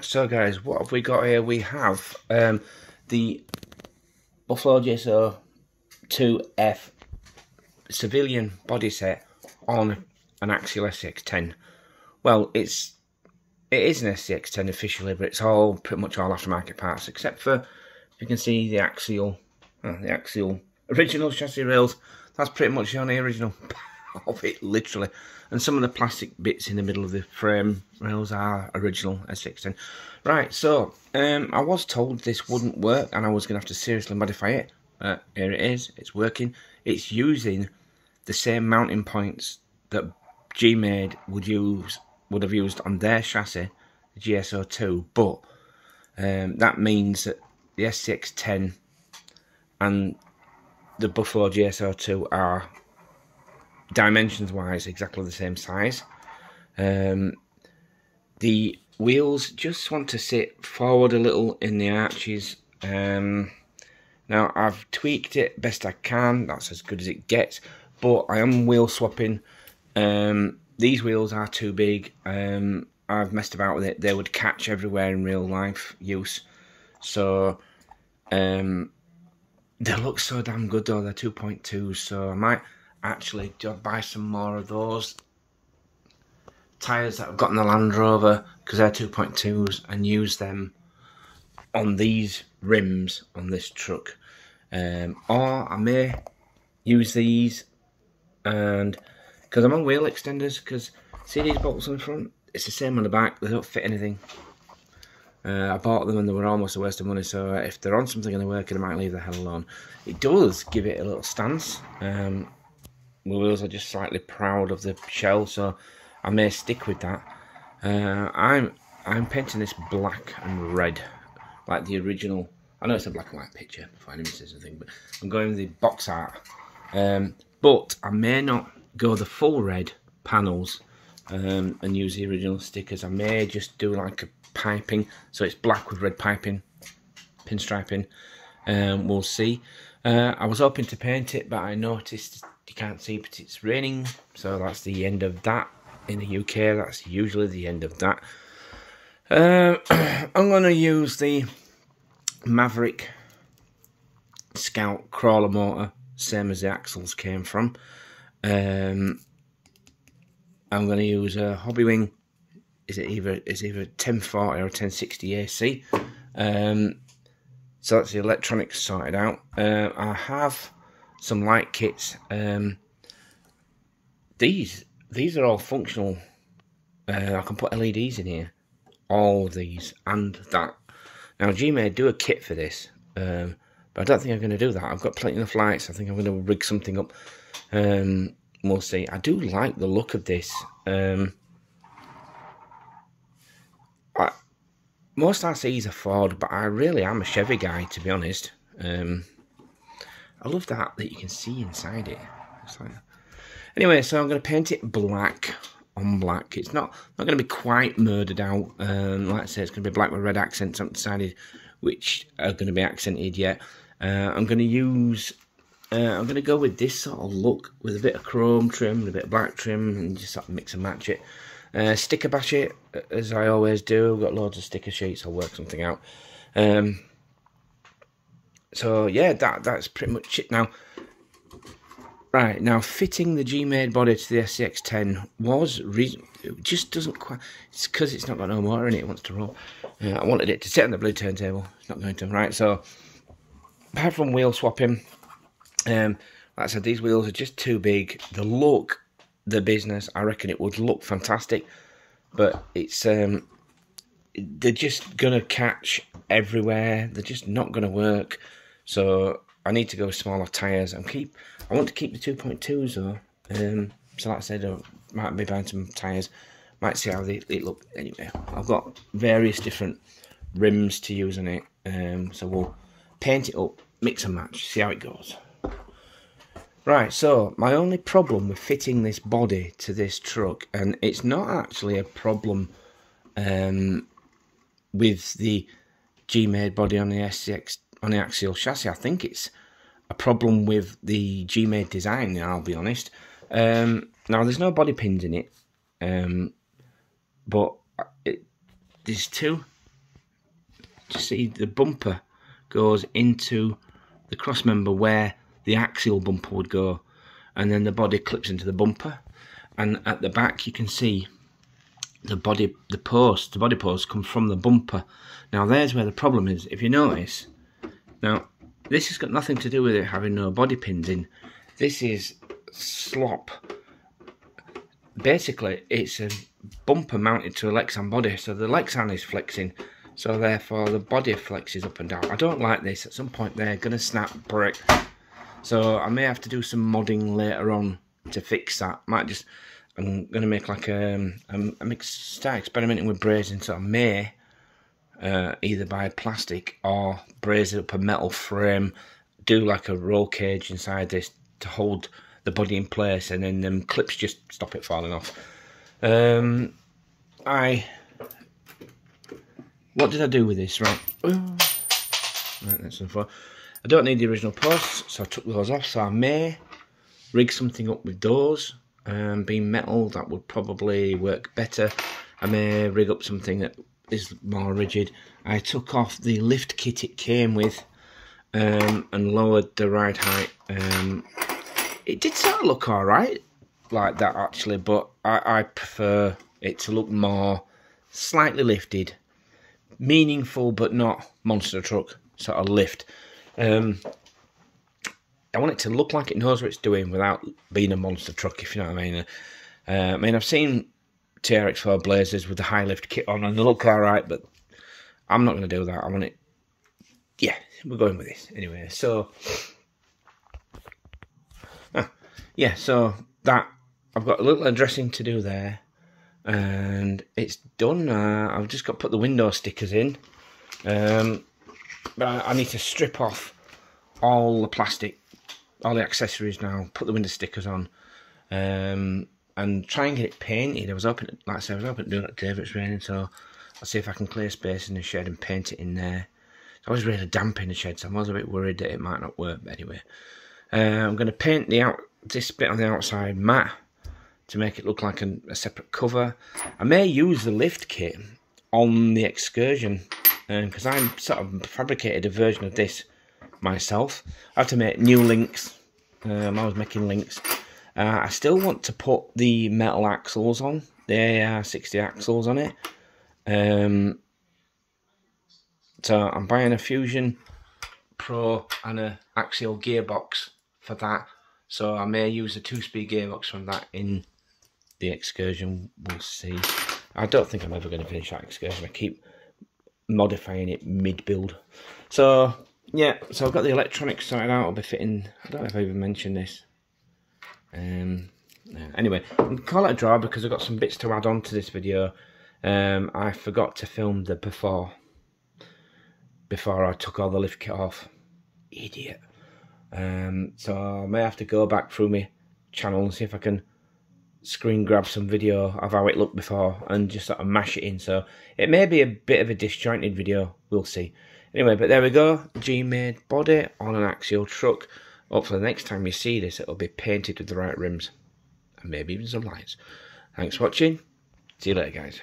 So guys, what have we got here? We have the Buffalo JSO 2F civilian body set on an Axial SCX-10. Well, it is an SCX-10 officially, but it's all pretty much all aftermarket parts, except for, you can see the Axial original chassis rails. That's pretty much the only original of it, literally. And some of the plastic bits in the middle of the frame rails are original SCX-10. Right, so I was told this wouldn't work and I was going to have to seriously modify it. Here it is, it's working. It's using the same mounting points that G-Made would have used on their chassis, the GSO2, but that means that the SCX-10 and the Buffalo GSO2 are dimensions wise exactly the same size. The wheels just want to sit forward a little in the arches. Now I've tweaked it best I can, that's as good as it gets, but I am wheel swapping. These wheels are too big. I've messed about with it, they would catch everywhere in real life use, so they look so damn good though. They're 2.2s, so I might actually buy some more of those tyres that I've got in the Land Rover, because they're 2.2s, and use them on these rims on this truck. Or I may use these, and because I'm on wheel extenders, because see these bolts on the front, it's the same on the back, they don't fit anything. I bought them and they were almost a waste of money, so if they're on something and they're working, I might leave the hell alone. It does give it a little stance. The wheels are just slightly proud of the shell, so I may stick with that. I'm painting this black and red, like the original. I know it's a black and white picture, before anyone says anything, but I'm going with the box art. But I may not go the full red panels and use the original stickers. I may just do like a piping, so it's black with red piping, pinstriping. We'll see. I was hoping to paint it, but I noticed you can't see, but it's raining, so that's the end of that. In the UK, that's usually the end of that. I'm going to use the Maverick Scout crawler motor, same as the axles came from. I'm going to use a Hobbywing. It's either 1040 or 1060 AC. So that's the electronics sorted out. I have some light kits. These are all functional. I can put LEDs in here. All of these and that. Now G-Made do a kit for this, but I don't think I'm going to do that. I've got plenty of lights. I think I'm going to rig something up. We'll see. I do like the look of this. Most RCs are Ford, but I really am a Chevy guy, to be honest. I love that you can see inside it. It's like, anyway, so I'm going to paint it black on black. It's not going to be quite murdered out. Like I say, it's going to be black with red accents. I haven't decided which are going to be accented yet. I'm going to use. I'm going to go with this sort of look with a bit of chrome trim and a bit of black trim, and just sort of mix and match it. Sticker bash it, as I always do. I've got loads of sticker sheets, I'll work something out. So yeah, that's pretty much it now. Right, now fitting the G-Made body to the SCX-10 was it just doesn't quite, it's because it's not got no motor in it, it wants to roll. I wanted it to sit on the blue turntable, it's not going to. Right, so apart from wheel swapping, like I said, these wheels are just too big. The look, the business, I reckon it would look fantastic, but it's they're just gonna catch everywhere. They're just not gonna work. So I need to go with smaller tires and I want to keep the 2.2s though. So like I said, I might be buying some tires. Might see how they look. Anyway, I've got various different rims to use on it. So we'll paint it up, mix and match, see how it goes. Right, so my only problem with fitting this body to this truck, and it's not actually a problem with the G-Made body on the SCX, on the Axial chassis. I think it's a problem with the G-Made design, I'll be honest. Now, there's no body pins in it, but there's two you see the bumper goes into the cross member where the axial bumper would go, and then the body clips into the bumper, and at the back you can see the body post comes from the bumper. Now there's where the problem is. If you notice, now this has got nothing to do with it having no body pins in. This is slop. Basically it's a bumper mounted to a Lexan body, so the Lexan is flexing, so therefore the body flexes up and down. I don't like this. At some point they're going to snap, break, so I may have to do some modding later on to fix that. I'm going to make like start experimenting with brazing, so I may either buy plastic or braze it up a metal frame, do like a roll cage inside this to hold the body in place, and then them clips just stop it falling off. What did I do with this? Right, that's enough. I don't need the original posts, so I took those off, so I may rig something up with those. Being metal, that would probably work better. I may rig up something that is more rigid. I took off the lift kit it came with and lowered the ride height. It did sort of look alright like that actually, but I prefer it to look more slightly lifted, meaningful but not monster truck sort of lift. I want it to look like it knows what it's doing without being a monster truck, if you know what I mean. I've seen TRX4 Blazers with the high lift kit on and they look alright, but I'm not going to do that. I want it... Yeah, we're going with this. Anyway, so... yeah, so that... I've got a little addressing to do there. And it's done. I've just got to put the window stickers in. But I need to strip off all the plastic, all the accessories now, put the window stickers on, and try and get it painted. I was hoping, like I said, to do it today if it's raining, so I'll see if I can clear space in the shed and paint it in there. It's always really damp in the shed, so I was a bit worried that it might not work, but anyway. I'm going to paint this bit on the outside matte to make it look like a separate cover. I may use the lift kit on the Excursion, because I sort of fabricated a version of this myself. I have to make new links. I was making links. I still want to put the metal axles on, the AR60 axles on it. So I'm buying a Fusion Pro and an axial gearbox for that. So I may use a 2-speed gearbox from that in the Excursion. We'll see. I don't think I'm ever going to finish that Excursion. I keep modifying it mid-build. So yeah, so I've got the electronics sorted out. I'll be fitting, I don't know if I even mentioned this. Anyway, I'll call it a draw because I've got some bits to add on to this video. I forgot to film the before I took all the lift kit off. Idiot. So I may have to go back through my channel and see if I can screen grab some video of how it looked before and just sort of mash it in. So it may be a bit of a disjointed video, we'll see. Anyway, but there we go, G-made body on an axial truck. Hopefully the next time you see this it'll be painted with the right rims and maybe even some lights. Thanks for watching, see you later guys.